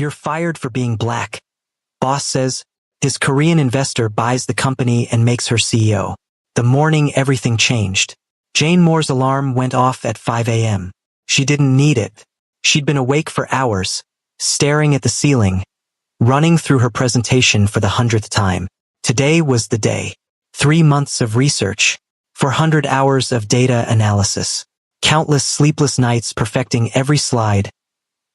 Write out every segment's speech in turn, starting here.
You're fired for being black. Boss says. His Korean investor buys the company and makes her CEO. The morning everything changed. Jane Moore's alarm went off at 5 a.m. She didn't need it. She'd been awake for hours, staring at the ceiling, running through her presentation for the 100th time. Today was the day. 3 months of research, 400 hours of data analysis, countless sleepless nights perfecting every slide,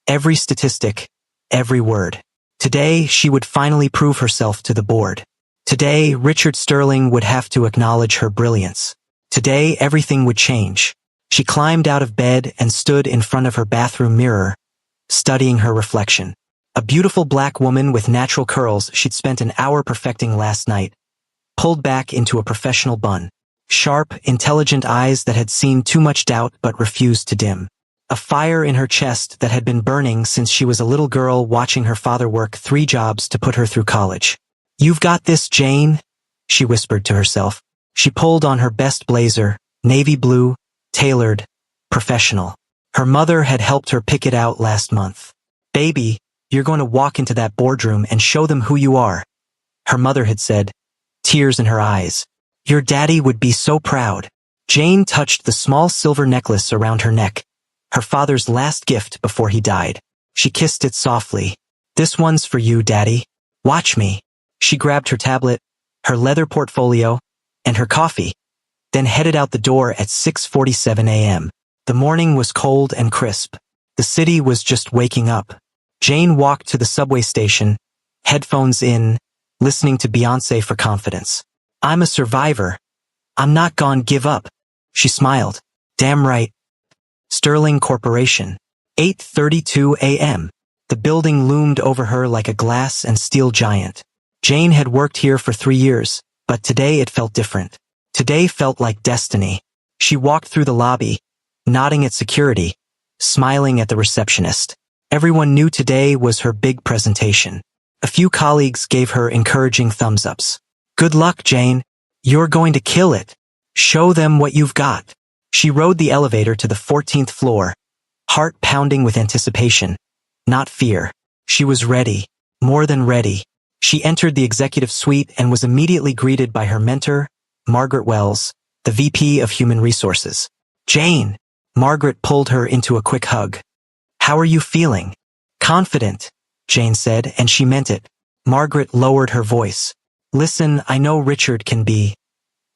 every statistic, every word. Today, she would finally prove herself to the board. Today, Richard Sterling would have to acknowledge her brilliance. Today, everything would change. She climbed out of bed and stood in front of her bathroom mirror, studying her reflection. A beautiful black woman with natural curls she'd spent an hour perfecting last night, pulled back into a professional bun. Sharp, intelligent eyes that had seen too much doubt but refused to dim. A fire in her chest that had been burning since she was a little girl watching her father work 3 jobs to put her through college. "You've got this, Jane," she whispered to herself. She pulled on her best blazer, navy blue, tailored, professional. Her mother had helped her pick it out last month. "Baby, you're going to walk into that boardroom and show them who you are," her mother had said, tears in her eyes. "Your daddy would be so proud." Jane touched the small silver necklace around her neck, her father's last gift before he died. She kissed it softly. "This one's for you, Daddy. Watch me." She grabbed her tablet, her leather portfolio, and her coffee, then headed out the door at 6:47 a.m. The morning was cold and crisp. The city was just waking up. Jane walked to the subway station, headphones in, listening to Beyoncé for confidence. "I'm a survivor. I'm not gonna give up." She smiled. "Damn right." Sterling Corporation. 8:32 a.m. The building loomed over her like a glass and steel giant. Jane had worked here for 3 years, but today it felt different. Today felt like destiny. She walked through the lobby, nodding at security, smiling at the receptionist. Everyone knew today was her big presentation. A few colleagues gave her encouraging thumbs-ups. "Good luck, Jane. You're going to kill it. Show them what you've got." She rode the elevator to the 14th floor, heart pounding with anticipation, not fear. She was ready, more than ready. She entered the executive suite and was immediately greeted by her mentor, Margaret Wells, the VP of Human Resources. "Jane!" Margaret pulled her into a quick hug. "How are you feeling?" "Confident," Jane said, and she meant it. Margaret lowered her voice. "Listen, I know Richard can be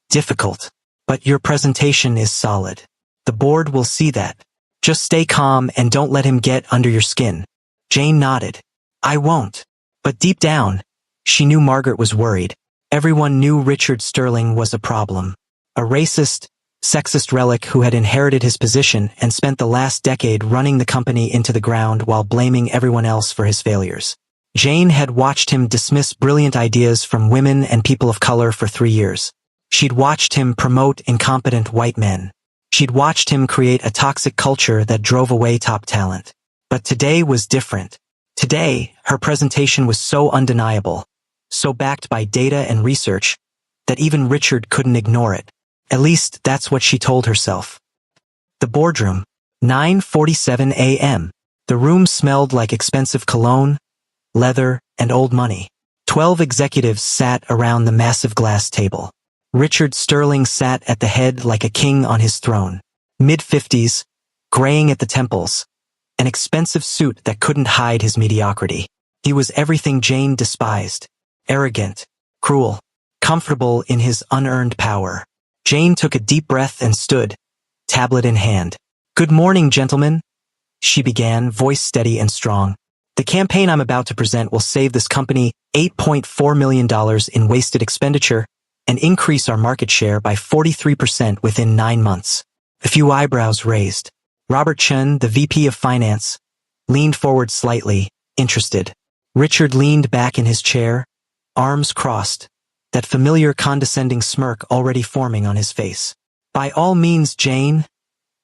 difficult, but your presentation is solid. The board will see that. Just stay calm and don't let him get under your skin." Jane nodded. "I won't." But deep down, she knew Margaret was worried. Everyone knew Richard Sterling was a problem. A racist, sexist relic who had inherited his position and spent the last decade running the company into the ground while blaming everyone else for his failures. Jane had watched him dismiss brilliant ideas from women and people of color for 3 years. She'd watched him promote incompetent white men. She'd watched him create a toxic culture that drove away top talent. But today was different. Today, her presentation was so undeniable, so backed by data and research, that even Richard couldn't ignore it. At least that's what she told herself. The boardroom. 9:47 a.m. The room smelled like expensive cologne, leather, and old money. 12 executives sat around the massive glass table. Richard Sterling sat at the head like a king on his throne. Mid-50s, graying at the temples, an expensive suit that couldn't hide his mediocrity. He was everything Jane despised. Arrogant, cruel, comfortable in his unearned power. Jane took a deep breath and stood, tablet in hand. "Good morning, gentlemen," she began, voice steady and strong. "The campaign I'm about to present will save this company $8.4 million in wasted expenditure and increase our market share by 43% within 9 months. A few eyebrows raised. Robert Chen, the VP of Finance, leaned forward slightly, interested. Richard leaned back in his chair, arms crossed, that familiar condescending smirk already forming on his face. "By all means, Jane,"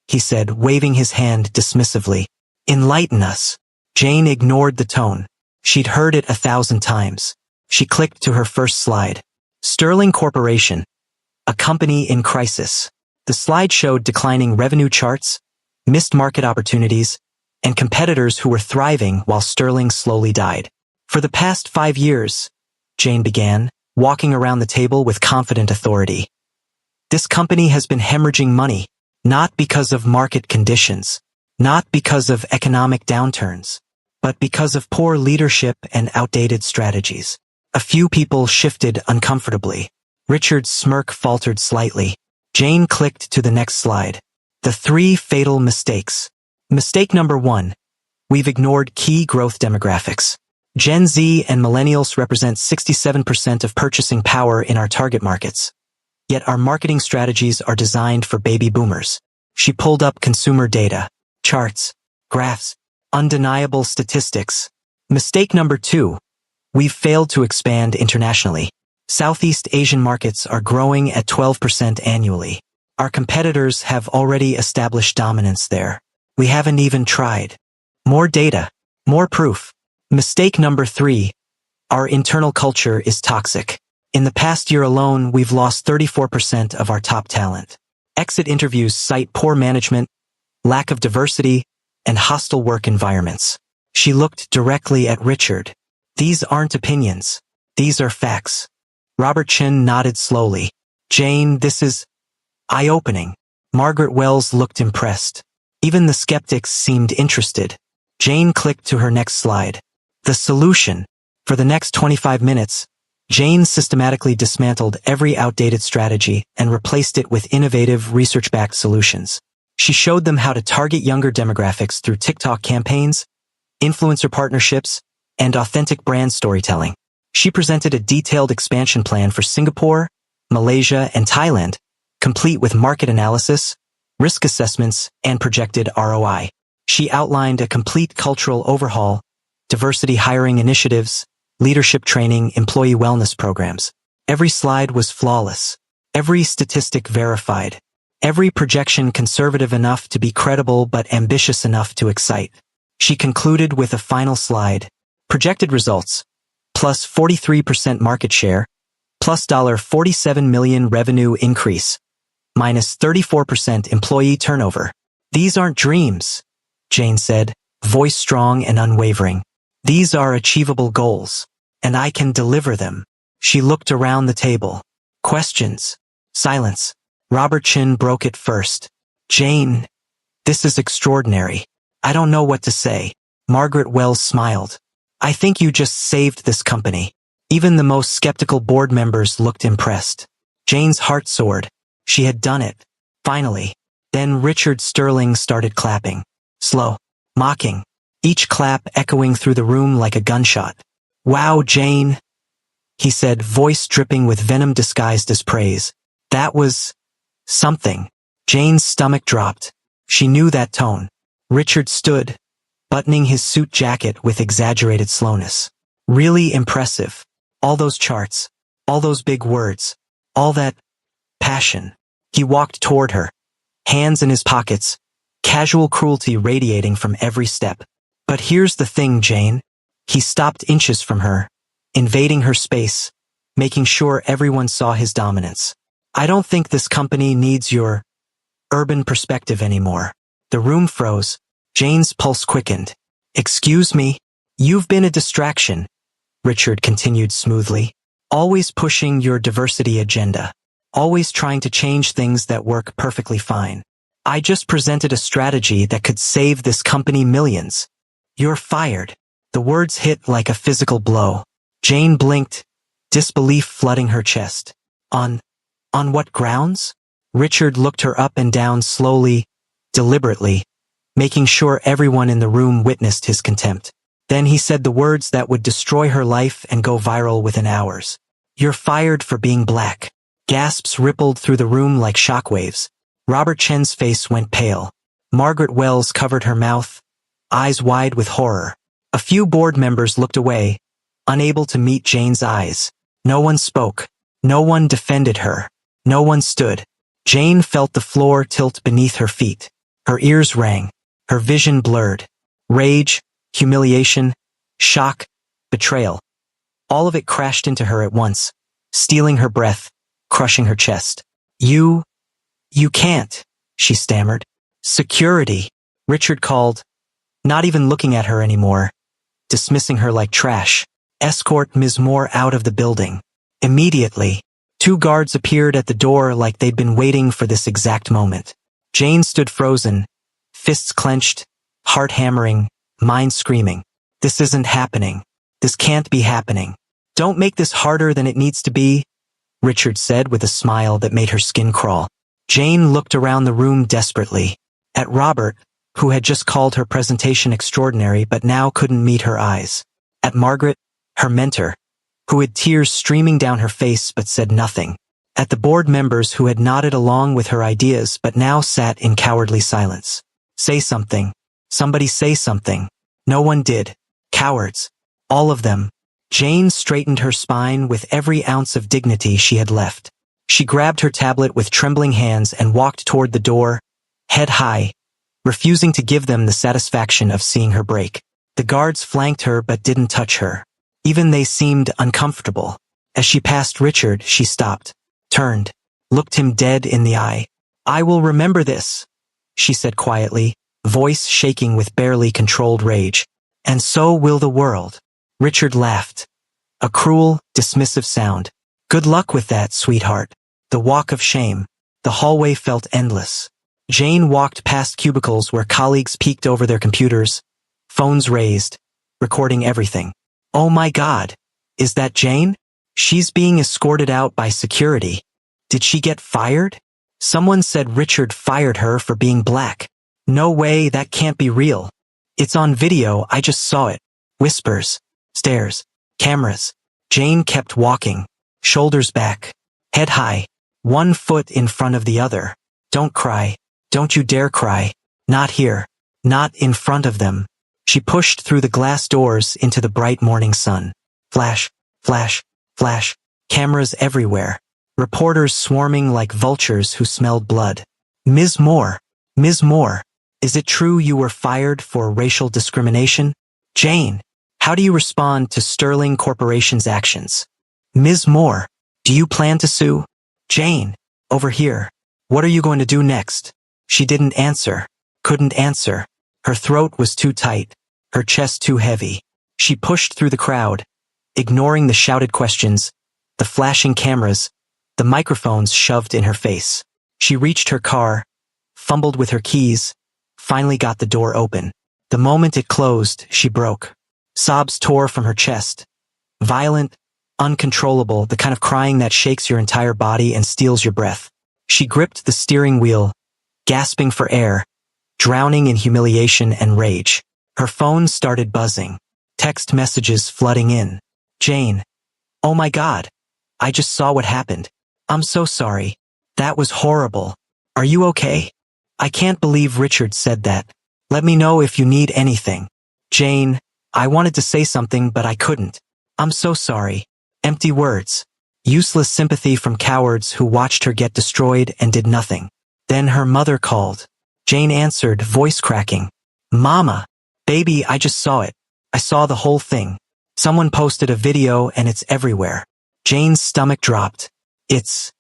he said, waving his hand dismissively. "Enlighten us." Jane ignored the tone. She'd heard it 1,000 times. She clicked to her first slide. Sterling Corporation, a company in crisis. The slide showed declining revenue charts, missed market opportunities, and competitors who were thriving while Sterling slowly died. For the past 5 years, Jane began, walking around the table with confident authority. This company has been hemorrhaging money, not because of market conditions, not because of economic downturns, but because of poor leadership and outdated strategies. A few people shifted uncomfortably. Richard's smirk faltered slightly. Jane clicked to the next slide. The 3 fatal mistakes. Mistake number 1. We've ignored key growth demographics. Gen Z and millennials represent 67% of purchasing power in our target markets. Yet our marketing strategies are designed for baby boomers. She pulled up consumer data, charts, graphs, undeniable statistics. Mistake number 2. We've failed to expand internationally. Southeast Asian markets are growing at 12% annually. Our competitors have already established dominance there. We haven't even tried. More data, more proof. Mistake number 3. Our internal culture is toxic. In the past year alone, we've lost 34% of our top talent. Exit interviews cite poor management, lack of diversity, and hostile work environments. She looked directly at Richard. These aren't opinions. These are facts. Robert Chin nodded slowly. Jane, this is eye-opening. Margaret Wells looked impressed. Even the skeptics seemed interested. Jane clicked to her next slide. The solution. For the next 25 minutes, Jane systematically dismantled every outdated strategy and replaced it with innovative, research-backed solutions. She showed them how to target younger demographics through TikTok campaigns, influencer partnerships, and authentic brand storytelling. She presented a detailed expansion plan for Singapore, Malaysia, and Thailand, complete with market analysis, risk assessments, and projected ROI. She outlined a complete cultural overhaul, diversity hiring initiatives, leadership training, employee wellness programs. Every slide was flawless. Every statistic verified. Every projection conservative enough to be credible but ambitious enough to excite. She concluded with a final slide. Projected results. Plus 43% market share. Plus $47 million revenue increase. Minus 34% employee turnover. These aren't dreams, Jane said, voice strong and unwavering. These are achievable goals, and I can deliver them. She looked around the table. Questions. Silence. Robert Chin broke it first. Jane, this is extraordinary. I don't know what to say. Margaret Wells smiled. I think you just saved this company. Even the most skeptical board members looked impressed. Jane's heart soared. She had done it. Finally. Then Richard Sterling started clapping. Slow. Mocking. Each clap echoing through the room like a gunshot. Wow, Jane, he said, voice dripping with venom disguised as praise. That was something. Jane's stomach dropped. She knew that tone. Richard stood, buttoning his suit jacket with exaggerated slowness. Really impressive. All those charts, all those big words, all that passion. He walked toward her, hands in his pockets, casual cruelty radiating from every step. But here's the thing, Jane. He stopped inches from her, invading her space, making sure everyone saw his dominance. I don't think this company needs your urban perspective anymore. The room froze. Jane's pulse quickened. Excuse me? You've been a distraction, Richard continued smoothly. Always pushing your diversity agenda. Always trying to change things that work perfectly fine. I just presented a strategy that could save this company millions. You're fired. The words hit like a physical blow. Jane blinked, disbelief flooding her chest. On what grounds? Richard looked her up and down slowly, deliberately, making sure everyone in the room witnessed his contempt. Then he said the words that would destroy her life and go viral within hours. You're fired for being black. Gasps rippled through the room like shockwaves. Robert Chen's face went pale. Margaret Wells covered her mouth, eyes wide with horror. A few board members looked away, unable to meet Jane's eyes. No one spoke. No one defended her. No one stood. Jane felt the floor tilt beneath her feet. Her ears rang. Her vision blurred. Rage, humiliation, shock, betrayal. All of it crashed into her at once, stealing her breath, crushing her chest. You can't, she stammered. Security, Richard called, not even looking at her anymore, dismissing her like trash. Escort Ms. Moore out of the building. Immediately, 2 guards appeared at the door like they'd been waiting for this exact moment. Jane stood frozen, fists clenched, heart hammering, mind screaming. This isn't happening. This can't be happening. Don't make this harder than it needs to be, Richard said with a smile that made her skin crawl. Jane looked around the room desperately, at Robert, who had just called her presentation extraordinary but now couldn't meet her eyes, at Margaret, her mentor, who had tears streaming down her face but said nothing, at the board members who had nodded along with her ideas but now sat in cowardly silence. Say something. Somebody say something. No one did. Cowards. All of them. Jane straightened her spine with every ounce of dignity she had left. She grabbed her tablet with trembling hands and walked toward the door, head high, refusing to give them the satisfaction of seeing her break. The guards flanked her but didn't touch her. Even they seemed uncomfortable. As she passed Richard, she stopped, turned, looked him dead in the eye. I will remember this, she said quietly, voice shaking with barely controlled rage. And so will the world. Richard laughed. A cruel, dismissive sound. Good luck with that, sweetheart. The walk of shame. The hallway felt endless. Jane walked past cubicles where colleagues peeked over their computers, phones raised, recording everything. Oh my God. Is that Jane? She's being escorted out by security. Did she get fired? Someone said Richard fired her for being black. No way, that can't be real. It's on video, I just saw it. Whispers. Stairs. Cameras. Jane kept walking, shoulders back, head high, 1 foot in front of the other. Don't cry. Don't you dare cry. Not here. Not in front of them. She pushed through the glass doors into the bright morning sun. Flash, flash, flash. Cameras everywhere. Reporters swarming like vultures who smelled blood. Ms. Moore. Ms. Moore. Is it true you were fired for racial discrimination? Jane. How do you respond to Sterling Corporation's actions? Ms. Moore. Do you plan to sue? Jane. Over here. What are you going to do next? She didn't answer. Couldn't answer. Her throat was too tight, her chest too heavy. She pushed through the crowd, ignoring the shouted questions, the flashing cameras, the microphones shoved in her face. She reached her car, fumbled with her keys, finally got the door open. The moment it closed, she broke. Sobs tore from her chest. Violent, uncontrollable, the kind of crying that shakes your entire body and steals your breath. She gripped the steering wheel, gasping for air, drowning in humiliation and rage. Her phone started buzzing. Text messages flooding in. Jane. Oh my God. I just saw what happened. I'm so sorry. That was horrible. Are you okay? I can't believe Richard said that. Let me know if you need anything. Jane. I wanted to say something but I couldn't. I'm so sorry. Empty words. Useless sympathy from cowards who watched her get destroyed and did nothing. Then her mother called. Jane answered, voice cracking. Mama. Baby, I just saw it. I saw the whole thing. Someone posted a video and it's everywhere. Jane's stomach dropped. It's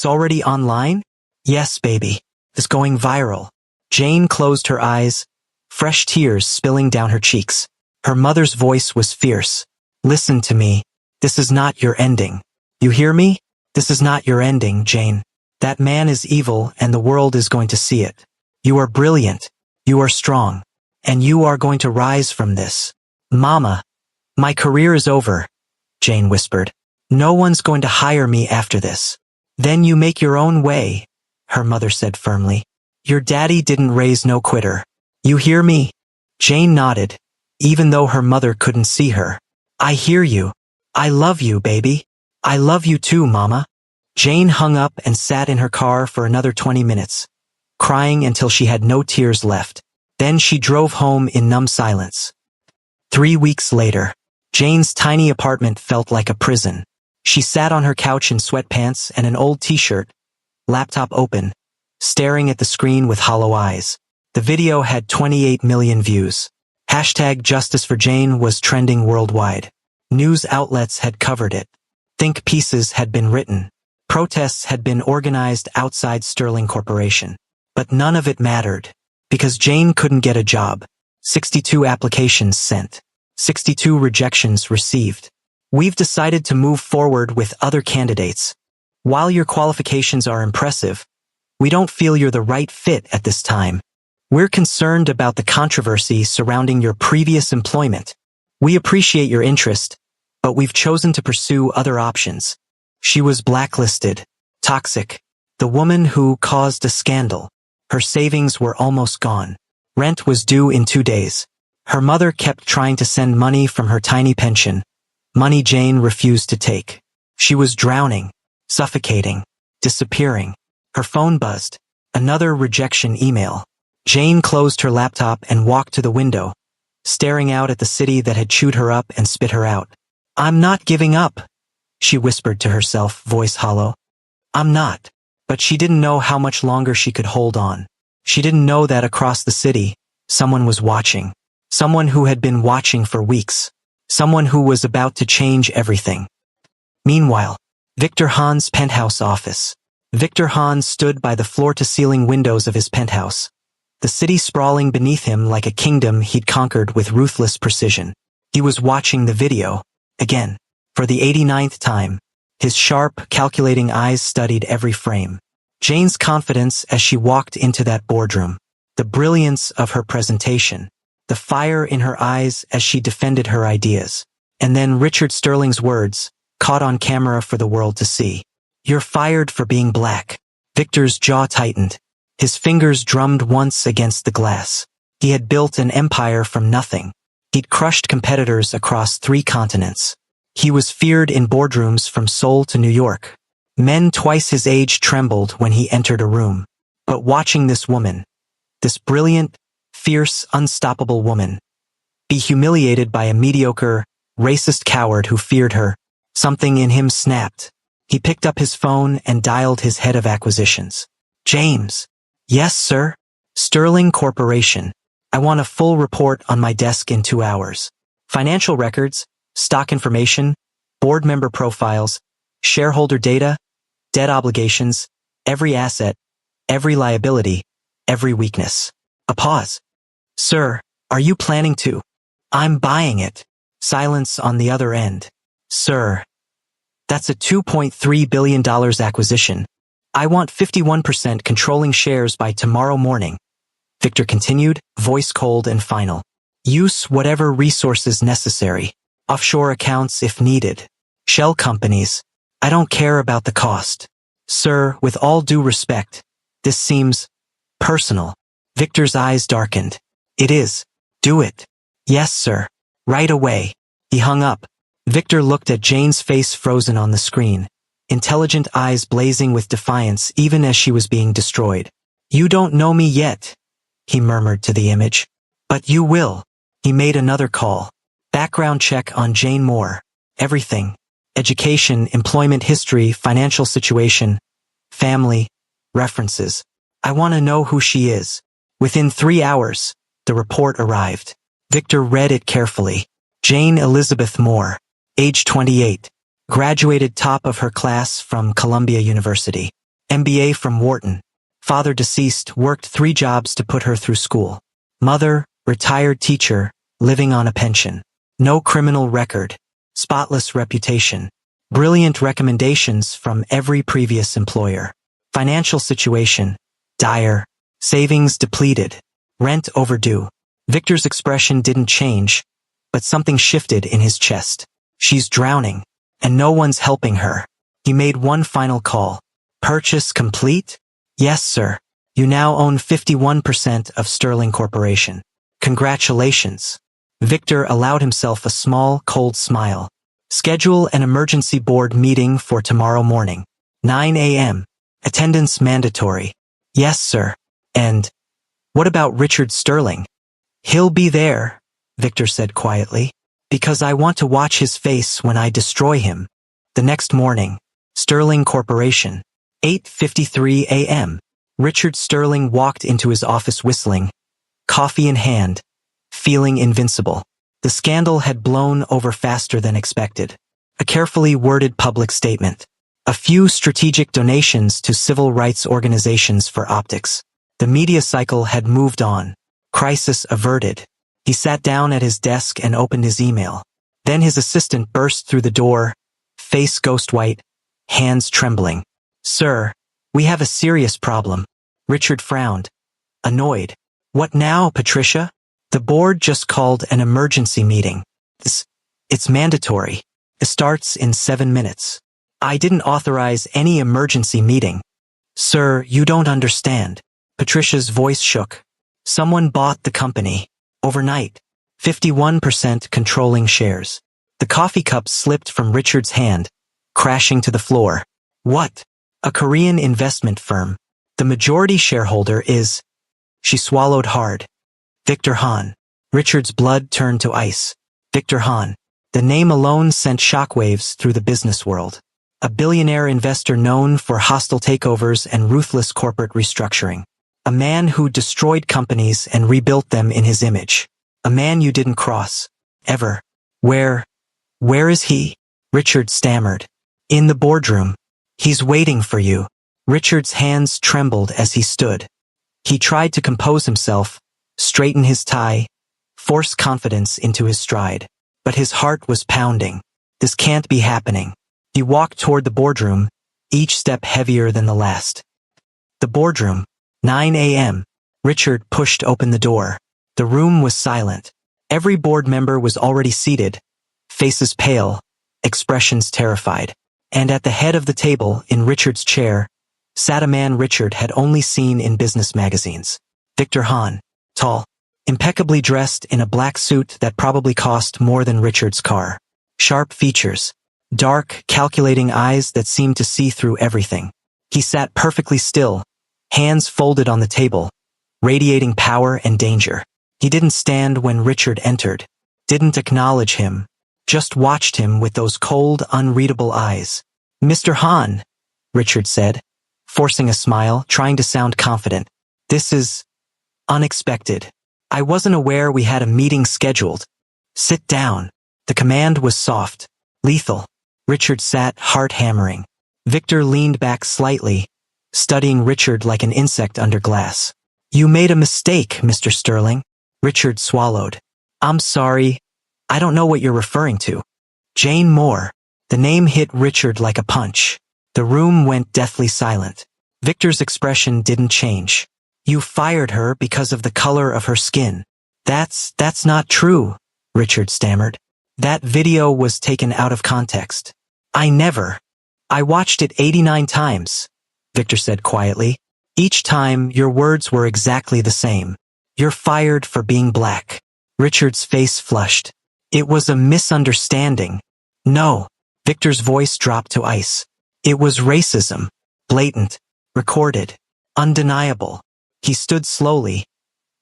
already online? Yes, baby. It's going viral. Jane closed her eyes, fresh tears spilling down her cheeks. Her mother's voice was fierce. Listen to me. This is not your ending. You hear me? This is not your ending, Jane. That man is evil and the world is going to see it. You are brilliant. You are strong. And you are going to rise from this. Mama. My career is over, Jane whispered. No one's going to hire me after this. Then you make your own way, her mother said firmly. Your daddy didn't raise no quitter. You hear me? Jane nodded, even though her mother couldn't see her. I hear you. I love you, baby. I love you too, Mama. Jane hung up and sat in her car for another 20 minutes, crying until she had no tears left. Then she drove home in numb silence. 3 weeks later, Jane's tiny apartment felt like a prison. She sat on her couch in sweatpants and an old t-shirt, laptop open, staring at the screen with hollow eyes. The video had 28 million views. Hashtag Justice for Jane was trending worldwide. News outlets had covered it. Think pieces had been written. Protests had been organized outside Sterling Corporation. But none of it mattered, because Jane couldn't get a job. 62 applications sent. 62 rejections received. We've decided to move forward with other candidates. While your qualifications are impressive, we don't feel you're the right fit at this time. We're concerned about the controversy surrounding your previous employment. We appreciate your interest, but we've chosen to pursue other options. She was blacklisted, toxic, the woman who caused a scandal. Her savings were almost gone. Rent was due in 2 days. Her mother kept trying to send money from her tiny pension, money Jane refused to take. She was drowning, suffocating, disappearing. Her phone buzzed. Another rejection email. Jane closed her laptop and walked to the window, staring out at the city that had chewed her up and spit her out. "I'm not giving up," she whispered to herself, voice hollow. "I'm not." But she didn't know how much longer she could hold on. She didn't know that across the city, someone was watching. Someone who had been watching for weeks. Someone who was about to change everything. Meanwhile, Victor Hahn's penthouse office. Victor Hahn stood by the floor-to-ceiling windows of his penthouse, the city sprawling beneath him like a kingdom he'd conquered with ruthless precision. He was watching the video, again, for the 89th time. His sharp, calculating eyes studied every frame. Jane's confidence as she walked into that boardroom. The brilliance of her presentation. The fire in her eyes as she defended her ideas. And then Richard Sterling's words, caught on camera for the world to see. "You're fired for being black." Victor's jaw tightened. His fingers drummed once against the glass. He had built an empire from nothing. He'd crushed competitors across 3 continents. He was feared in boardrooms from Seoul to New York. Men twice his age trembled when he entered a room. But watching this woman, this brilliant, fierce, unstoppable woman, be humiliated by a mediocre, racist coward who feared her, something in him snapped. He picked up his phone and dialed his head of acquisitions. "James." "Yes, sir." "Sterling Corporation. I want a full report on my desk in 2 hours. Financial records, stock information, board member profiles, shareholder data, debt obligations, every asset, every liability, every weakness." A pause. "Sir, are you planning to?" "I'm buying it." Silence on the other end. "Sir, that's a $2.3 billion acquisition. I want 51% controlling shares by tomorrow morning." Victor continued, voice cold and final. "Use whatever resources necessary. Offshore accounts if needed. Shell companies. I don't care about the cost. Sir, with all due respect, this seems personal." Victor's eyes darkened. "It is. Do it." "Yes, sir. Right away." He hung up. Victor looked at Jane's face frozen on the screen, intelligent eyes blazing with defiance even as she was being destroyed. "You don't know me yet," he murmured to the image. "But you will." He made another call. Background check on Jane Moore. Everything. Education, employment history, financial situation, family, references. "I want to know who she is." Within 3 hours, the report arrived. Victor read it carefully. Jane Elizabeth Moore, age 28, graduated top of her class from Columbia University, MBA from Wharton. Father deceased, worked 3 jobs to put her through school. Mother, retired teacher, living on a pension. No criminal record. Spotless reputation. Brilliant recommendations from every previous employer. Financial situation, dire. Savings depleted. Rent overdue. Victor's expression didn't change, but something shifted in his chest. She's drowning, and no one's helping her. He made one final call. "Purchase complete?" "Yes, sir. You now own 51% of Sterling Corporation. Congratulations." Victor allowed himself a small, cold smile. "Schedule an emergency board meeting for tomorrow morning. 9 a.m. Attendance mandatory." "Yes, sir." "And what about Richard Sterling?" "He'll be there," Victor said quietly, "because I want to watch his face when I destroy him." The next morning, Sterling Corporation, 8:53 a.m. Richard Sterling walked into his office whistling, coffee in hand, feeling invincible. The scandal had blown over faster than expected. A carefully worded public statement. A few strategic donations to civil rights organizations for optics. The media cycle had moved on. Crisis averted. He sat down at his desk and opened his email. Then his assistant burst through the door, face ghost white, hands trembling. "Sir, we have a serious problem." Richard frowned, annoyed. "What now, Patricia?" "The board just called an emergency meeting. It's mandatory. It starts in 7 minutes. I didn't authorize any emergency meeting." "Sir, you don't understand." Patricia's voice shook. "Someone bought the company. Overnight. 51% controlling shares." The coffee cup slipped from Richard's hand, crashing to the floor. "What?" "A Korean investment firm. The majority shareholder is..." She swallowed hard. "Victor Han." Richard's blood turned to ice. Victor Han. The name alone sent shockwaves through the business world. A billionaire investor known for hostile takeovers and ruthless corporate restructuring. A man who destroyed companies and rebuilt them in his image. A man you didn't cross. Ever. Where is he?" Richard stammered. "In the boardroom. He's waiting for you." Richard's hands trembled as he stood. He tried to compose himself, straighten his tie, force confidence into his stride. But his heart was pounding. This can't be happening. He walked toward the boardroom, each step heavier than the last. The boardroom. 9 a.m. Richard pushed open the door. The room was silent. Every board member was already seated, faces pale, expressions terrified. And at the head of the table, in Richard's chair, sat a man Richard had only seen in business magazines. Victor Han. Tall, impeccably dressed in a black suit that probably cost more than Richard's car. Sharp features. Dark, calculating eyes that seemed to see through everything. He sat perfectly still, hands folded on the table, radiating power and danger. He didn't stand when Richard entered, didn't acknowledge him, just watched him with those cold, unreadable eyes. "Mr. Han," Richard said, forcing a smile, trying to sound confident. "This is unexpected. I wasn't aware we had a meeting scheduled. Sit down." The command was soft, lethal. Richard sat, heart hammering. Victor leaned back slightly, studying Richard like an insect under glass. "You made a mistake, Mr. Sterling." Richard swallowed. "I'm sorry. I don't know what you're referring to." "Jane Moore." The name hit Richard like a punch. The room went deathly silent. Victor's expression didn't change. "You fired her because of the color of her skin." That's not true," Richard stammered. "That video was taken out of context. I watched it 89 times, Victor said quietly. "Each time, your words were exactly the same. You're fired for being black." Richard's face flushed. "It was a misunderstanding." "No." Victor's voice dropped to ice. "It was racism. Blatant. Recorded. Undeniable." He stood slowly,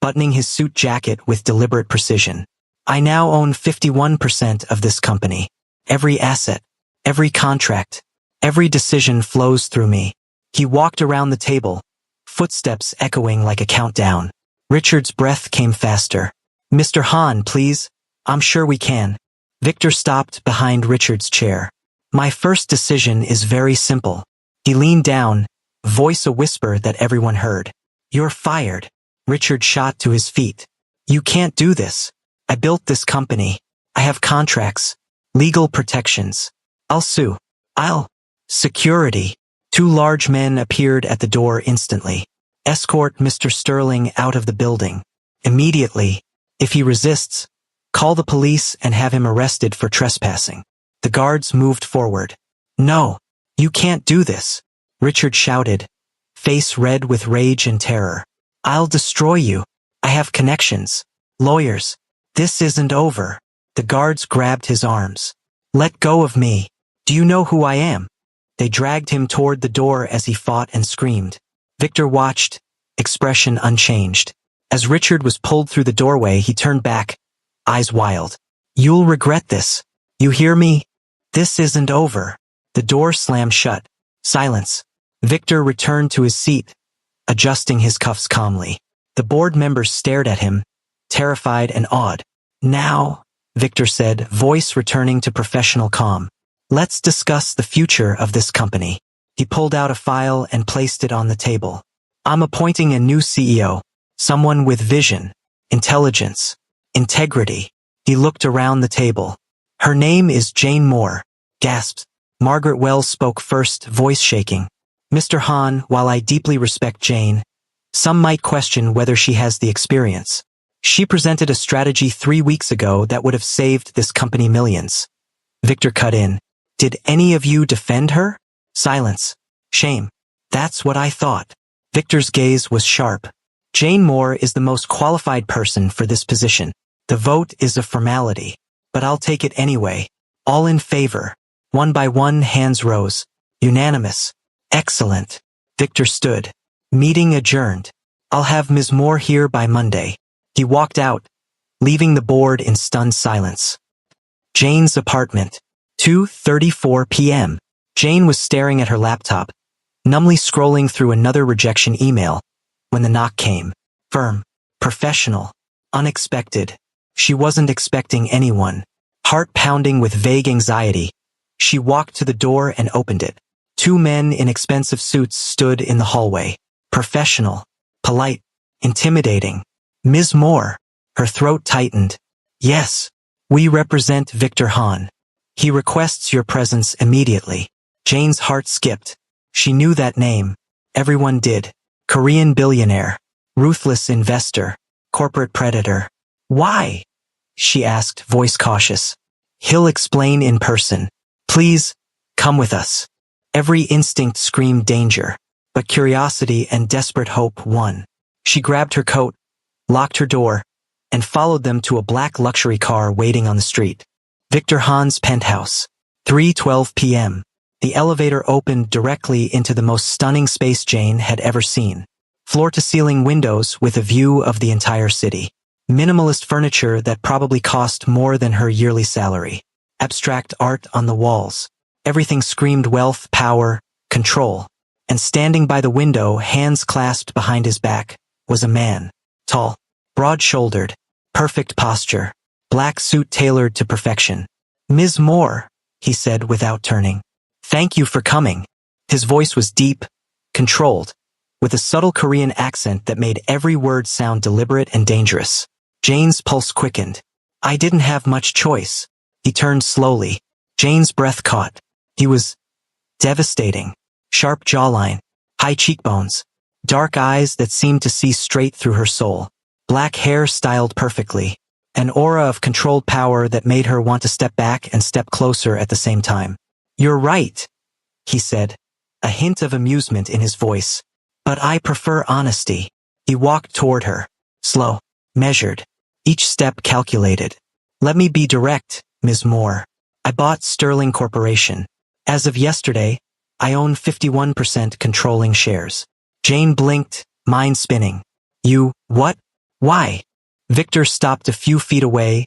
buttoning his suit jacket with deliberate precision. "I now own 51% of this company. Every asset, every contract, every decision flows through me." He walked around the table, footsteps echoing like a countdown. Richard's breath came faster. "Mr. Han, please. I'm sure we can." Victor stopped behind Richard's chair. "My first decision is very simple." He leaned down, voice a whisper that everyone heard. "You're fired." Richard shot to his feet. "You can't do this. I built this company. I have contracts, legal protections. I'll sue. Security." Two large men appeared at the door instantly. "Escort Mr. Sterling out of the building. Immediately. If he resists, call the police and have him arrested for trespassing." The guards moved forward. "No, you can't do this," Richard shouted, face red with rage and terror. "I'll destroy you. I have connections. Lawyers. This isn't over." The guards grabbed his arms. "Let go of me. Do you know who I am?" They dragged him toward the door as he fought and screamed. Victor watched, expression unchanged. As Richard was pulled through the doorway, he turned back, eyes wild. "You'll regret this. You hear me? This isn't over." The door slammed shut. Silence. Victor returned to his seat, adjusting his cuffs calmly. The board members stared at him, terrified and awed. "Now," Victor said, voice returning to professional calm, "let's discuss the future of this company." He pulled out a file and placed it on the table. "I'm appointing a new CEO, someone with vision, intelligence, integrity. He looked around the table. Her name is Jane Moore, gasped. Margaret Wells spoke first, voice shaking. Mr. Hahn, while I deeply respect Jane, some might question whether she has the experience. She presented a strategy 3 weeks ago that would have saved this company millions. Victor cut in. Did any of you defend her? Silence. Shame. That's what I thought. Victor's gaze was sharp. Jane Moore is the most qualified person for this position. The vote is a formality, but I'll take it anyway. All in favor. One by one, hands rose. Unanimous. Excellent. Victor stood. Meeting adjourned. I'll have Ms. Moore here by Monday. He walked out, leaving the board in stunned silence. Jane's apartment. 2:34 p.m. Jane was staring at her laptop, numbly scrolling through another rejection email, when the knock came. Firm. Professional. Unexpected. She wasn't expecting anyone. Heart pounding with vague anxiety, she walked to the door and opened it. 2 men in expensive suits stood in the hallway. Professional. Polite. Intimidating. Ms. Moore. Her throat tightened. Yes. We represent Victor Hahn. He requests your presence immediately. Jane's heart skipped. She knew that name. Everyone did. Korean billionaire. Ruthless investor. Corporate predator. Why? She asked, voice cautious. He'll explain in person. Please, come with us. Every instinct screamed danger, but curiosity and desperate hope won. She grabbed her coat, locked her door, and followed them to a black luxury car waiting on the street. Victor Hahn's penthouse. 3:12 p.m. The elevator opened directly into the most stunning space Jane had ever seen. Floor-to-ceiling windows with a view of the entire city. Minimalist furniture that probably cost more than her yearly salary. Abstract art on the walls. Everything screamed wealth, power, control. And standing by the window, hands clasped behind his back, was a man. Tall, broad-shouldered, perfect posture. Black suit tailored to perfection. Ms. Moore, he said without turning. Thank you for coming. His voice was deep, controlled, with a subtle Korean accent that made every word sound deliberate and dangerous. Jane's pulse quickened. I didn't have much choice. He turned slowly. Jane's breath caught. He was devastating. Sharp jawline, high cheekbones, dark eyes that seemed to see straight through her soul. Black hair styled perfectly. An aura of controlled power that made her want to step back and step closer at the same time. You're right, he said, a hint of amusement in his voice. But I prefer honesty. He walked toward her. Slow, measured, each step calculated. Let me be direct, Ms. Moore. I bought Sterling Corporation. As of yesterday, I own 51% controlling shares. Jane blinked, mind spinning. You, what? Why? Victor stopped a few feet away,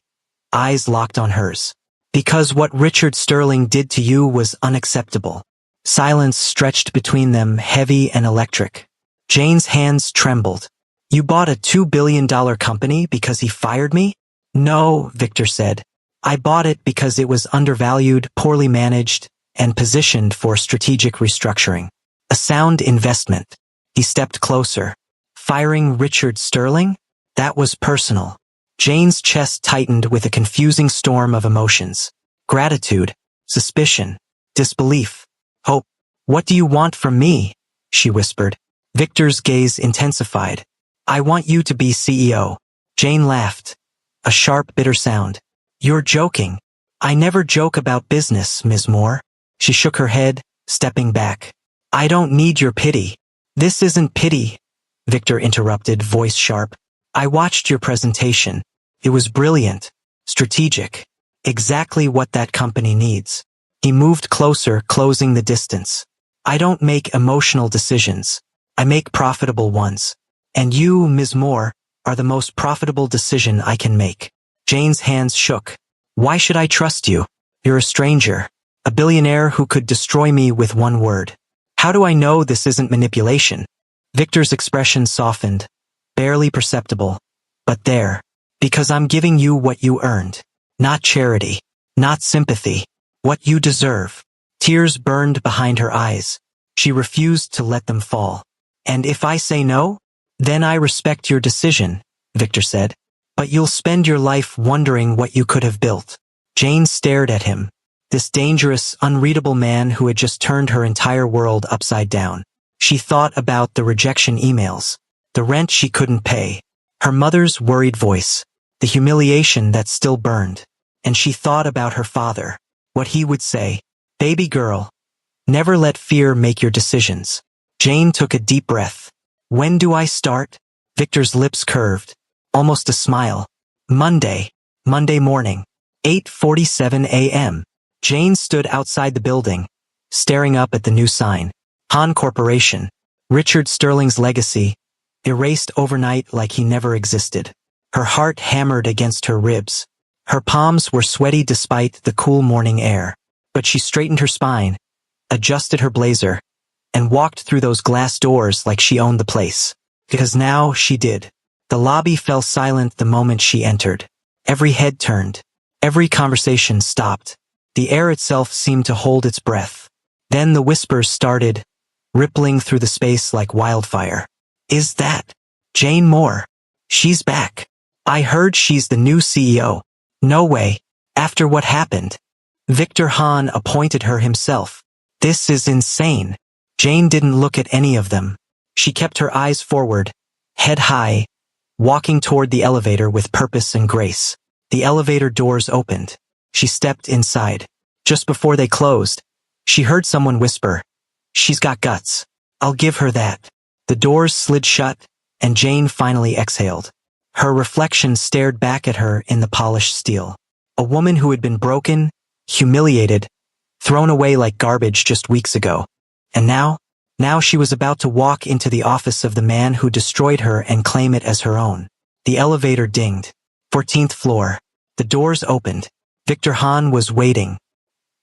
eyes locked on hers. Because what Richard Sterling did to you was unacceptable. Silence stretched between them, heavy and electric. Jane's hands trembled. You bought a $2 billion company because he fired me? No, Victor said. I bought it because it was undervalued, poorly managed, and positioned for strategic restructuring. A sound investment. He stepped closer. Firing Richard Sterling? That was personal. Jane's chest tightened with a confusing storm of emotions. Gratitude, suspicion, disbelief, hope. What do you want from me? She whispered. Victor's gaze intensified. I want you to be CEO. Jane laughed. A sharp, bitter sound. You're joking. I never joke about business, Ms. Moore. She shook her head, stepping back. I don't need your pity. This isn't pity, Victor interrupted, voice sharp. I watched your presentation. It was brilliant, strategic, exactly what that company needs. He moved closer, closing the distance. I don't make emotional decisions. I make profitable ones. And you, Ms. Moore, are the most profitable decision I can make. Jane's hands shook. Why should I trust you? You're a stranger, a billionaire who could destroy me with one word. How do I know this isn't manipulation? Victor's expression softened, barely perceptible, but there. Because I'm giving you what you earned. Not charity, not sympathy, what you deserve. Tears burned behind her eyes. She refused to let them fall. And if I say no, then I respect your decision, Victor said. but you'll spend your life wondering what you could have built. Jane stared at him, this dangerous, unreadable man who had just turned her entire world upside down. She thought about the rejection emails, the rent she couldn't pay, her mother's worried voice, the humiliation that still burned. And she thought about her father, what he would say. Baby girl, never let fear make your decisions. Jane took a deep breath. When do I start? Victor's lips curved, almost a smile. Monday morning, 8:47 a.m. Jane stood outside the building, staring up at the new sign. Hahn Corporation, Richard Sterling's legacy, erased overnight like he never existed. Her heart hammered against her ribs. Her palms were sweaty despite the cool morning air. But she straightened her spine, adjusted her blazer, and walked through those glass doors like she owned the place. Because now she did. The lobby fell silent the moment she entered. Every head turned. Every conversation stopped. The air itself seemed to hold its breath. Then the whispers started, rippling through the space like wildfire. Is that Jane Moore? She's back. I heard she's the new CEO. No way. After what happened? Victor Hahn appointed her himself. This is insane. Jane didn't look at any of them. She kept her eyes forward, head high, walking toward the elevator with purpose and grace. The elevator doors opened. She stepped inside. Just before they closed, she heard someone whisper, "She's got guts. I'll give her that." The doors slid shut, and Jane finally exhaled. Her reflection stared back at her in the polished steel. A woman who had been broken, humiliated, thrown away like garbage just weeks ago. And now she was about to walk into the office of the man who destroyed her and claim it as her own. The elevator dinged. 14th floor. The doors opened. Victor Hahn was waiting.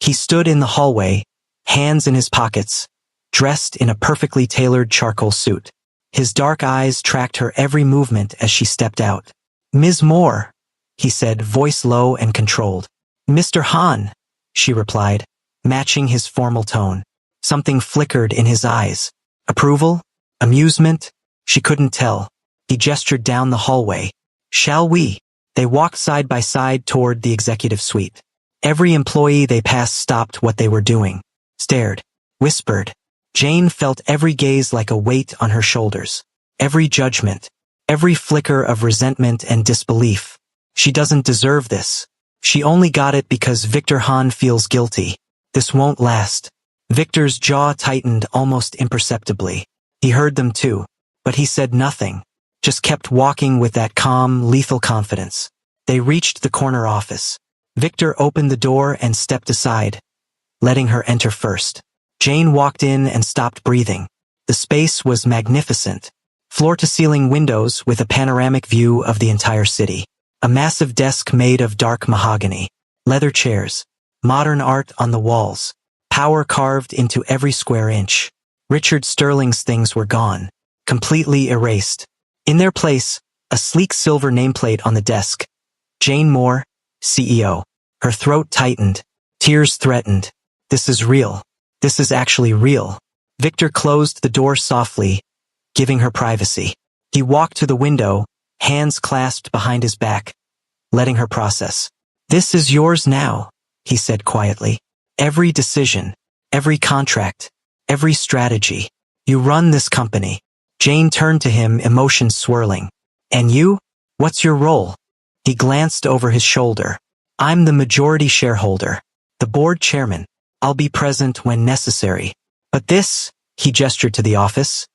He stood in the hallway, hands in his pockets, dressed in a perfectly tailored charcoal suit. His dark eyes tracked her every movement as she stepped out. "Ms. Moore," he said, voice low and controlled. "Mr. Hahn," she replied, matching his formal tone. Something flickered in his eyes. Approval? Amusement? She couldn't tell. He gestured down the hallway. "Shall we?" They walked side by side toward the executive suite. Every employee they passed stopped what they were doing, stared, whispered. Jane felt every gaze like a weight on her shoulders. Every judgment, every flicker of resentment and disbelief. She doesn't deserve this. She only got it because Victor Hahn feels guilty. This won't last. Victor's jaw tightened almost imperceptibly. He heard them too, but he said nothing, just kept walking with that calm, lethal confidence. They reached the corner office. Victor opened the door and stepped aside, letting her enter first. Jane walked in and stopped breathing. The space was magnificent. Floor-to-ceiling windows with a panoramic view of the entire city. A massive desk made of dark mahogany. Leather chairs. Modern art on the walls. Power carved into every square inch. Richard Sterling's things were gone. Completely erased. In their place, a sleek silver nameplate on the desk. Jane Moore, CEO. Her throat tightened. Tears threatened. This is real. This is actually real. Victor closed the door softly, giving her privacy. He walked to the window, hands clasped behind his back, letting her process. "This is yours now," he said quietly. "Every decision, every contract, every strategy. You run this company." Jane turned to him, emotions swirling. "And you? What's your role?" He glanced over his shoulder. "I'm the majority shareholder, the board chairman. I'll be present when necessary. But this," he gestured to the office,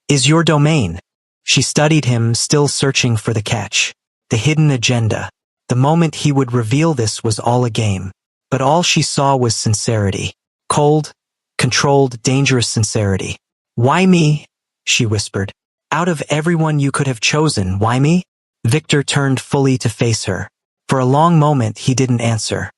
"is your domain." She studied him, still searching for the catch, the hidden agenda. The moment he would reveal this was all a game. But all she saw was sincerity. Cold, controlled, dangerous sincerity. "Why me?" she whispered. "Out of everyone you could have chosen, why me?" Victor turned fully to face her. For a long moment he didn't answer.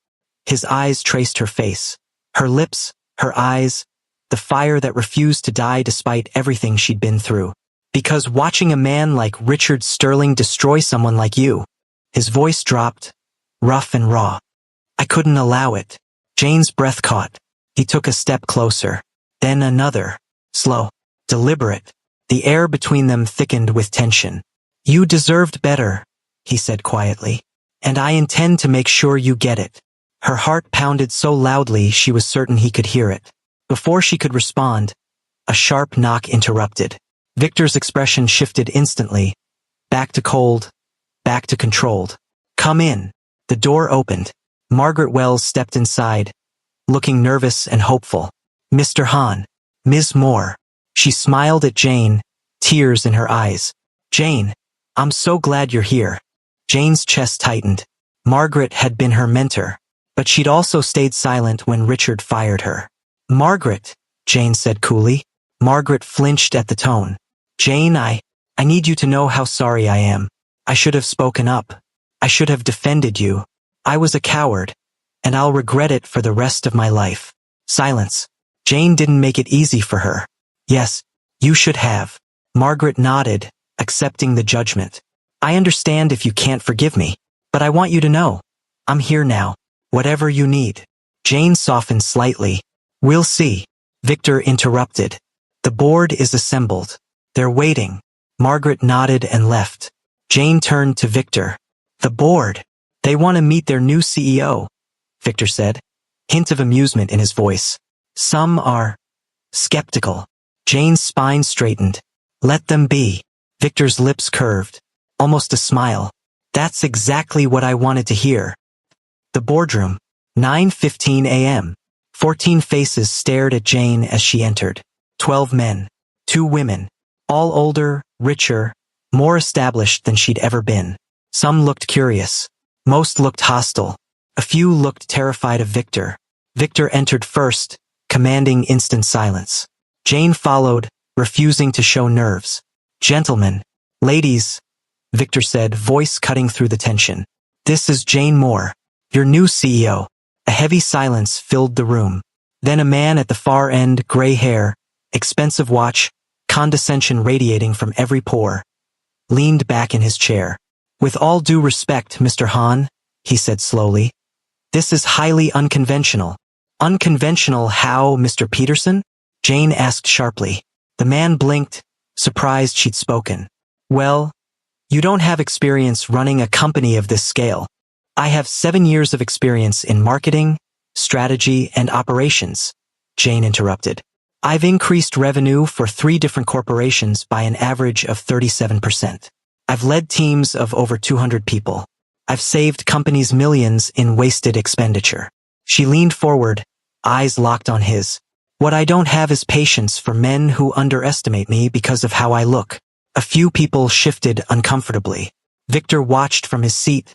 His eyes traced her face. Her lips, her eyes, the fire that refused to die despite everything she'd been through. "Because watching a man like Richard Sterling destroy someone like you." His voice dropped, rough and raw. "I couldn't allow it." Jane's breath caught. He took a step closer. Then another. Slow. Deliberate. The air between them thickened with tension. "You deserved better," he said quietly. And I intend to make sure you get it. Her heart pounded so loudly she was certain he could hear it. Before she could respond, a sharp knock interrupted. Victor's expression shifted instantly. Back to cold, back to controlled. Come in. The door opened. Margaret Wells stepped inside, looking nervous and hopeful. Mr. Hahn. Ms. Moore. She smiled at Jane, tears in her eyes. Jane, I'm so glad you're here. Jane's chest tightened. Margaret had been her mentor, but she'd also stayed silent when Richard fired her. Margaret, Jane said coolly. Margaret flinched at the tone. Jane, I need you to know how sorry I am. I should have spoken up. I should have defended you. I was a coward, and I'll regret it for the rest of my life. Silence. Jane didn't make it easy for her. Yes, you should have. Margaret nodded, accepting the judgment. I understand if you can't forgive me, but I want you to know. I'm here now. Whatever you need. Jane softened slightly. We'll see. Victor interrupted. The board is assembled. They're waiting. Margaret nodded and left. Jane turned to Victor. The board. They want to meet their new CEO, Victor said, hint of amusement in his voice. Some are skeptical. Jane's spine straightened. Let them be. Victor's lips curved. Almost a smile. That's exactly what I wanted to hear. The boardroom. 9:15 a.m. 14 faces stared at Jane as she entered. 12 men. 2 women. All older, richer, more established than she'd ever been. Some looked curious. Most looked hostile. A few looked terrified of Victor. Victor entered first, commanding instant silence. Jane followed, refusing to show nerves. Gentlemen, ladies, Victor said, voice cutting through the tension. This is Jane Moore, your new CEO. A heavy silence filled the room. Then a man at the far end, gray hair, expensive watch, condescension radiating from every pore, leaned back in his chair. With all due respect, Mr. Hahn, he said slowly, this is highly unconventional. Unconventional how, Mr. Peterson? Jane asked sharply. The man blinked, surprised she'd spoken. Well, you don't have experience running a company of this scale. I have 7 years of experience in marketing, strategy, and operations, Jane interrupted. I've increased revenue for 3 different corporations by an average of 37%. I've led teams of over 200 people. I've saved companies millions in wasted expenditure. She leaned forward, eyes locked on his. What I don't have is patience for men who underestimate me because of how I look. A few people shifted uncomfortably. Victor watched from his seat,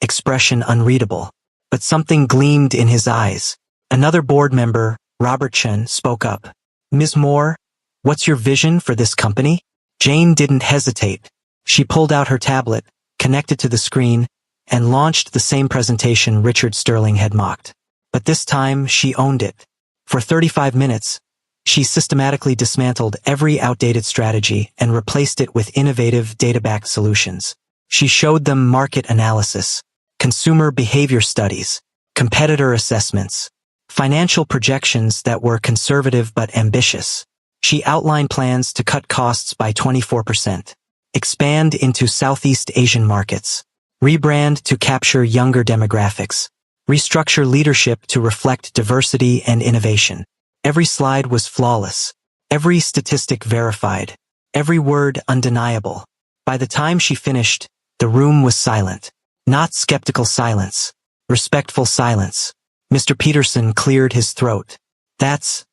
expression unreadable. But something gleamed in his eyes. Another board member, Robert Chen, spoke up. Ms. Moore, what's your vision for this company? Jane didn't hesitate. She pulled out her tablet, connected to the screen, and launched the same presentation Richard Sterling had mocked. But this time, she owned it. For 35 minutes, she systematically dismantled every outdated strategy and replaced it with innovative data-backed solutions. She showed them market analysis, consumer behavior studies, competitor assessments, financial projections that were conservative but ambitious. She outlined plans to cut costs by 24%, expand into Southeast Asian markets, rebrand to capture younger demographics, restructure leadership to reflect diversity and innovation. Every slide was flawless, every statistic verified, every word undeniable. By the time she finished, the room was silent. Not skeptical silence, respectful silence. Mr. Peterson cleared his throat. That's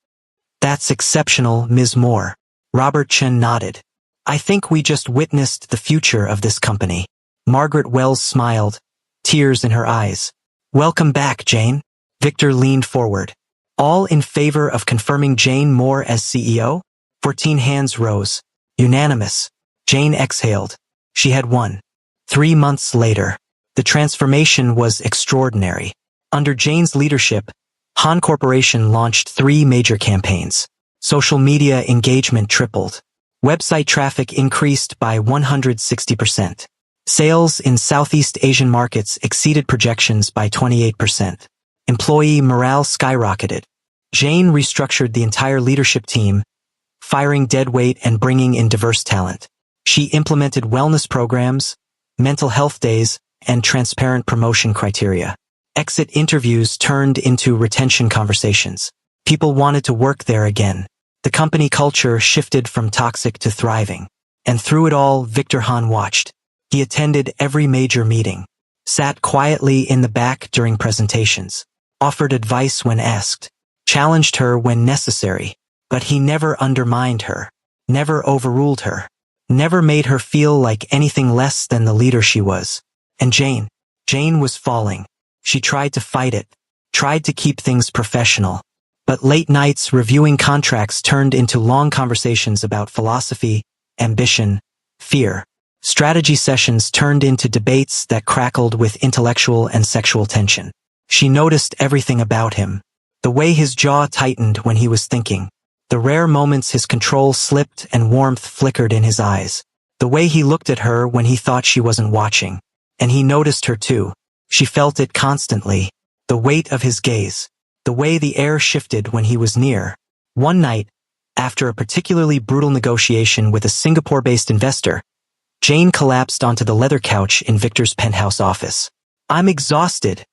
exceptional, Ms. Moore. Robert Chen nodded. I think we just witnessed the future of this company. Margaret Wells smiled, tears in her eyes. Welcome back, Jane. Victor leaned forward. All in favor of confirming Jane Moore as CEO? 14 hands rose. Unanimous. Jane exhaled. She had won. 3 months later, the transformation was extraordinary. Under Jane's leadership, Hahn Corporation launched 3 major campaigns. Social media engagement tripled. Website traffic increased by 160%. Sales in Southeast Asian markets exceeded projections by 28%. Employee morale skyrocketed. Jane restructured the entire leadership team, firing deadweight and bringing in diverse talent. She implemented wellness programs, mental health days, and transparent promotion criteria. Exit interviews turned into retention conversations. People wanted to work there again. The company culture shifted from toxic to thriving. And through it all, Victor Hahn watched. He attended every major meeting, sat quietly in the back during presentations, offered advice when asked, challenged her when necessary, but he never undermined her, never overruled her, never made her feel like anything less than the leader she was. And Jane was falling. She tried to fight it, tried to keep things professional. But late nights reviewing contracts turned into long conversations about philosophy, ambition, fear. Strategy sessions turned into debates that crackled with intellectual and sexual tension. She noticed everything about him. The way his jaw tightened when he was thinking. The rare moments his control slipped and warmth flickered in his eyes. The way he looked at her when he thought she wasn't watching. And he noticed her too. She felt it constantly. The weight of his gaze. The way the air shifted when he was near. One night, after a particularly brutal negotiation with a Singapore-based investor, Jane collapsed onto the leather couch in Victor's penthouse office. "I'm exhausted,"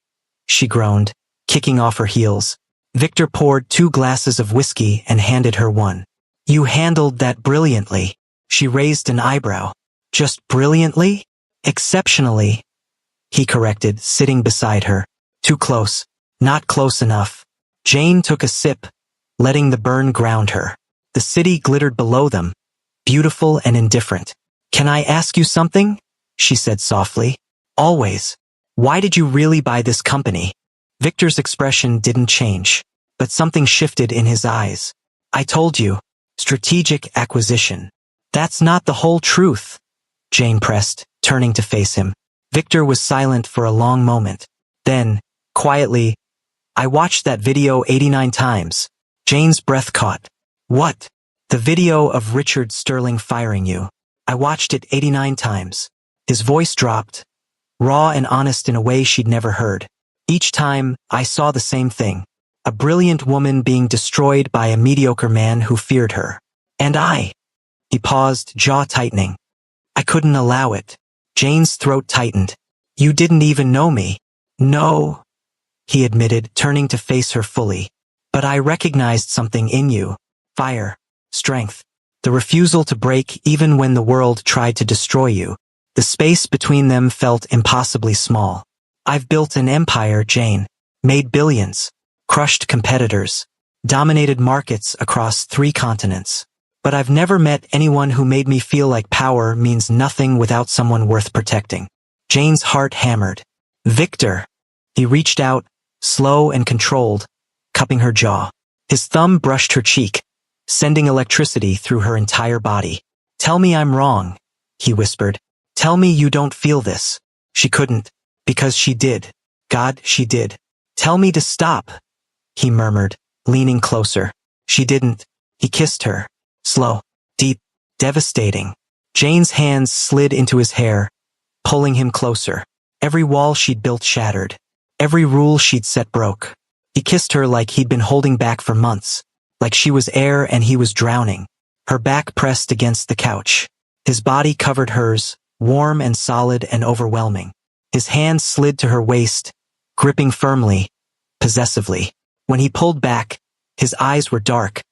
she groaned, kicking off her heels. Victor poured 2 glasses of whiskey and handed her one. "You handled that brilliantly." She raised an eyebrow. "Just brilliantly?" "Exceptionally," he corrected, sitting beside her. "Too close. Not close enough." Jane took a sip, letting the burn ground her. The city glittered below them, beautiful and indifferent. "Can I ask you something?" she said softly. "Always. Why did you really buy this company?" Victor's expression didn't change, but something shifted in his eyes. "I told you. Strategic acquisition." "That's not the whole truth," Jane pressed, turning to face him. Victor was silent for a long moment. Then, quietly, "I watched that video 89 times. Jane's breath caught. "What?" "The video of Richard Sterling firing you. I watched it 89 times. His voice dropped, raw and honest in a way she'd never heard. "Each time, I saw the same thing. A brilliant woman being destroyed by a mediocre man who feared her. And I..." He paused, jaw tightening. "I couldn't allow it." Jane's throat tightened. "You didn't even know me." "No," he admitted, turning to face her fully. "But I recognized something in you. Fire. Strength. The refusal to break even when the world tried to destroy you. The space between them felt impossibly small. I've built an empire, Jane. Made billions. Crushed competitors. Dominated markets across 3 continents. But I've never met anyone who made me feel like power means nothing without someone worth protecting." Jane's heart hammered. "Victor." He reached out, slow and controlled, cupping her jaw. His thumb brushed her cheek, sending electricity through her entire body. "Tell me I'm wrong," he whispered. "Tell me you don't feel this." She couldn't, because she did. God, she did. "Tell me to stop," he murmured, leaning closer. She didn't. He kissed her. Slow, deep, devastating. Jane's hands slid into his hair, pulling him closer. Every wall she'd built shattered. Every rule she'd set broke. He kissed her like he'd been holding back for months, like she was air and he was drowning. Her back pressed against the couch. His body covered hers, warm and solid and overwhelming. His hand slid to her waist, gripping firmly, possessively. When he pulled back, his eyes were dark,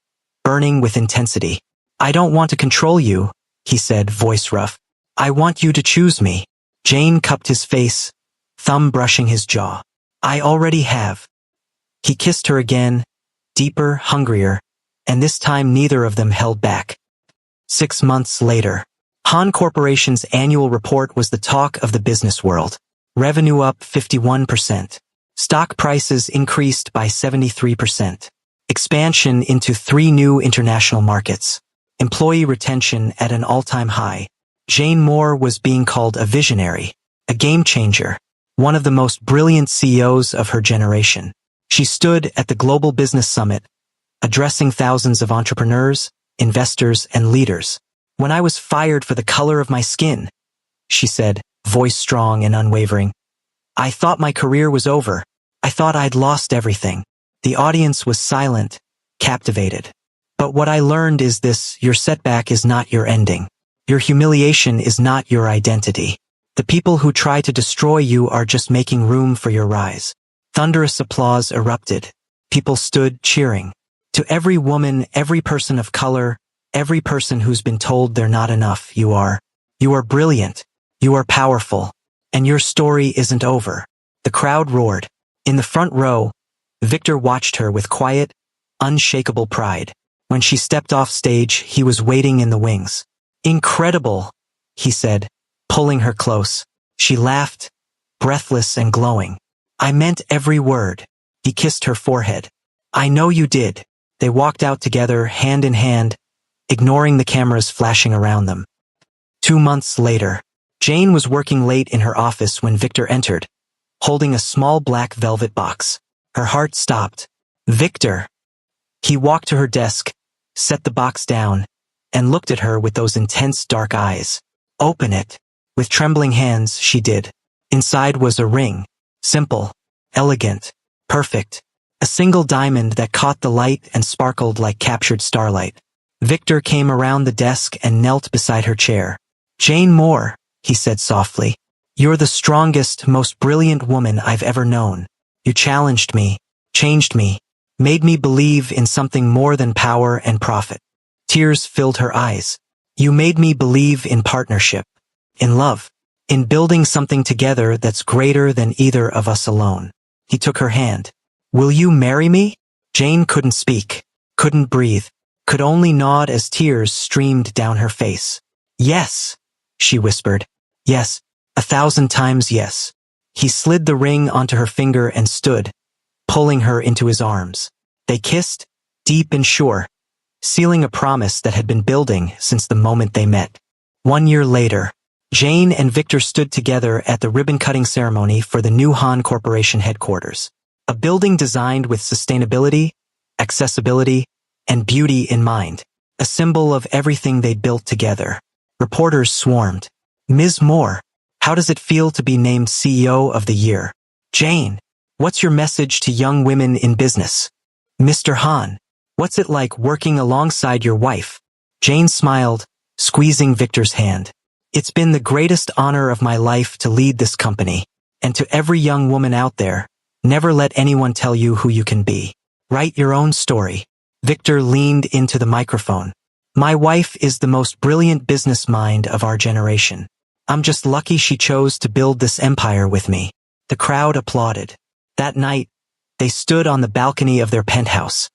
burning with intensity. "I don't want to control you," he said, voice rough. "I want you to choose me." Jane cupped his face, thumb brushing his jaw. "I already have." He kissed her again, deeper, hungrier, and this time neither of them held back. 6 months later, Hahn Corporation's annual report was the talk of the business world. Revenue up 51%. Stock prices increased by 73%. Expansion into 3 new international markets. Employee retention at an all-time high. Jane Moore was being called a visionary, a game changer, one of the most brilliant CEOs of her generation. She stood at the Global Business Summit, addressing thousands of entrepreneurs, investors, and leaders. "When I was fired for the color of my skin," she said, voice strong and unwavering, "I thought my career was over. I thought I'd lost everything." The audience was silent, captivated. "But what I learned is this: your setback is not your ending. Your humiliation is not your identity. The people who try to destroy you are just making room for your rise. Thunderous applause erupted. People stood cheering. To every woman, every person of color, every person who's been told they're not enough, you are brilliant, you are powerful, and your story isn't over. The crowd roared. In the front row, Victor watched her with quiet, unshakable pride. When she stepped off stage, he was waiting in the wings. Incredible, he said, pulling her close. She laughed, breathless and glowing. I meant every word. He kissed her forehead. I know you did. They walked out together, hand in hand, ignoring the cameras flashing around them. 2 months later, Jane was working late in her office when Victor entered, holding a small black velvet box. Her heart stopped. Victor! He walked to her desk, set the box down, and looked at her with those intense dark eyes. Open it. With trembling hands, she did. Inside was a ring. Simple, elegant, perfect. A single diamond that caught the light and sparkled like captured starlight. Victor came around the desk and knelt beside her chair. Jane Moore, he said softly. You're the strongest, most brilliant woman I've ever known. You challenged me, changed me, made me believe in something more than power and profit. Tears filled her eyes. You made me believe in partnership, in love, in building something together that's greater than either of us alone. He took her hand. Will you marry me? Jane couldn't speak, couldn't breathe, could only nod as tears streamed down her face. Yes, she whispered. Yes, 1,000 times yes. He slid the ring onto her finger and stood, pulling her into his arms. They kissed, deep and sure, sealing a promise that had been building since the moment they met. 1 year later, Jane and Victor stood together at the ribbon-cutting ceremony for the new Han Corporation headquarters. A building designed with sustainability, accessibility, and beauty in mind. A symbol of everything they built together. Reporters swarmed. Ms. Moore, how does it feel to be named CEO of the year? Jane, what's your message to young women in business? Mr. Han, what's it like working alongside your wife? Jane smiled, squeezing Victor's hand. It's been the greatest honor of my life to lead this company. And to every young woman out there, never let anyone tell you who you can be. Write your own story. Victor leaned into the microphone. My wife is the most brilliant business mind of our generation. I'm just lucky she chose to build this empire with me. The crowd applauded. That night, they stood on the balcony of their penthouse,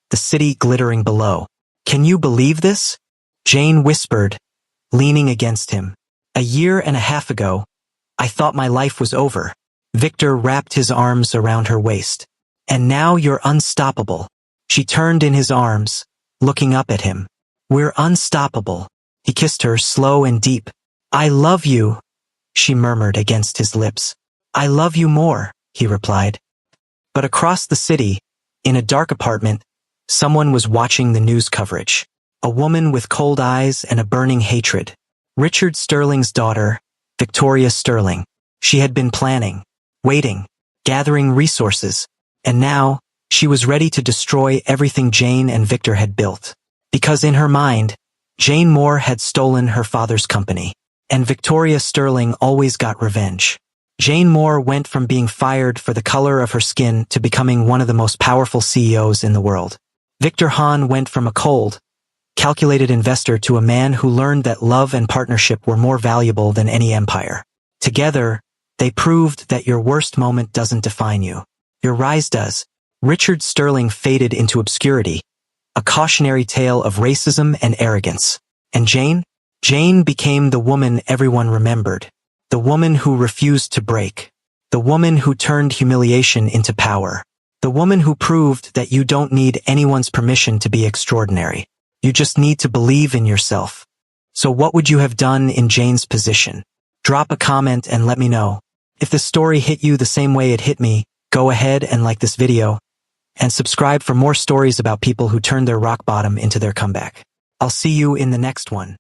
the city glittering below. Can you believe this? Jane whispered, leaning against him. 1.5 years ago, I thought my life was over. Victor wrapped his arms around her waist. And now you're unstoppable. She turned in his arms, looking up at him. We're unstoppable. He kissed her slow and deep. I love you, she murmured against his lips. I love you more, he replied. But across the city, in a dark apartment, someone was watching the news coverage. A woman with cold eyes and a burning hatred. Richard Sterling's daughter, Victoria Sterling. She had been planning, waiting, gathering resources, and now she was ready to destroy everything Jane and Victor had built. Because in her mind, Jane Moore had stolen her father's company, and Victoria Sterling always got revenge. Jane Moore went from being fired for the color of her skin to becoming one of the most powerful CEOs in the world. Victor Han went from a cold, calculated investor to a man who learned that love and partnership were more valuable than any empire. Together, they proved that your worst moment doesn't define you. Your rise does. Richard Sterling faded into obscurity, a cautionary tale of racism and arrogance. And Jane? Jane became the woman everyone remembered. The woman who refused to break. The woman who turned humiliation into power. The woman who proved that you don't need anyone's permission to be extraordinary. You just need to believe in yourself. So what would you have done in Jane's position? Drop a comment and let me know. If the story hit you the same way it hit me, go ahead and like this video, and subscribe for more stories about people who turned their rock bottom into their comeback. I'll see you in the next one.